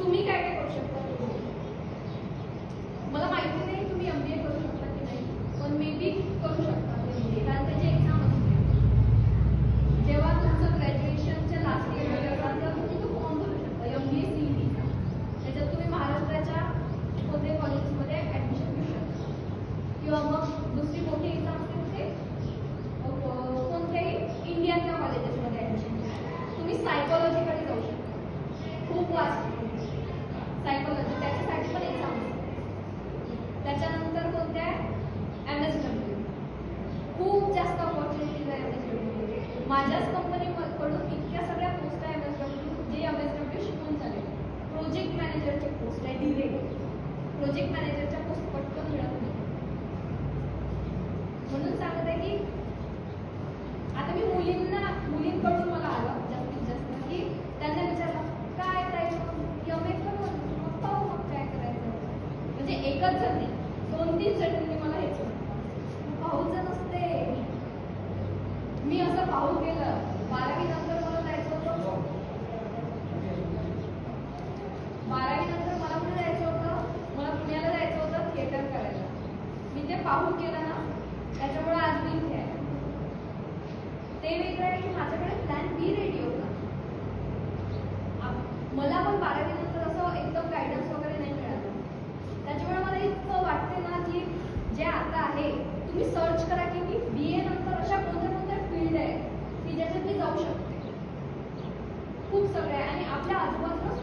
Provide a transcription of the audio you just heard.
तुम्ही काय काय करू शकता? मला माहिती नाही तुम्ही MBA करू शकता की नाही, पण मे बी करू शकता MBA, कारण त्याची एक्झाम असते. जेव्हा तुमचं ग्रॅज्युएशनच्या लास्ट इयरमध्ये असाल तेव्हा तुम्ही तो फॉर्म भरू शकता MBA CETचा. त्याच्यात तुम्ही महाराष्ट्राच्या कोणत्याही कॉलेजमध्ये ॲडमिशन घेऊ शकता, किंवा मग दुसरी मोठी एक्झाम असते ते कोणत्याही इंडियनच्या कॉलेजेसमध्ये ॲडमिशन घ्या. तुम्ही सायकोलॉजीकडे जाऊ शकता, खूप वास्ट सायकोलॉजी, त्याच्यासाठी पण एक्झाम असते. त्याच्यानंतर कोणत्या MSW, खूप जास्त ऑपॉर्च्युनिटीज आहे MSW. माझ्याच कंपनीकडून इतक्या सगळ्या पोस्ट आहे MSW, जे MSW शिकून झाले. प्रोजेक्ट मॅनेजरची पोस्ट आहे डिरेक्ट, प्रोजेक्ट मॅनेजरच्या पोस्ट पटकन मिळत नाही. म्हणून सांगत आहे की आता मी मुलींकडून मला आलं जास्तीत जास्त की त्यांना विचारलं काय करायचं, MA करून मग पाहू मग काय करायचं. म्हणजे एकच जण नाही, 2-3 जणांनी मला हेच म्हणतात पाहूचं नसते. मी असं पाहू केलं. 12वी नंतर मला जायचं होतं, 12वी नंतर मला कुठे जायचं होतं, मला पुण्याला जायचं होतं थिएटर करायला. मी ते पाहू केलं ना, त्याच्यामुळे आज मी इथे आहे. ते वेगळं आहे की माझ्याकडे प्लॅन बी रेडी होता. मला पण 12वी नंतर असं एकदम गायडन्स वगैरे नाही मिळालं. त्याच्यामुळे मला इतकं वाटते ना की जे आता आहे तुम्ही सर्च करा की मी BA नंतर अशा कोणत्या फील्ड आहेत की ज्याच्यात मी जाऊ शकते. खूप सगळे आणि आपल्या आजूबाजूला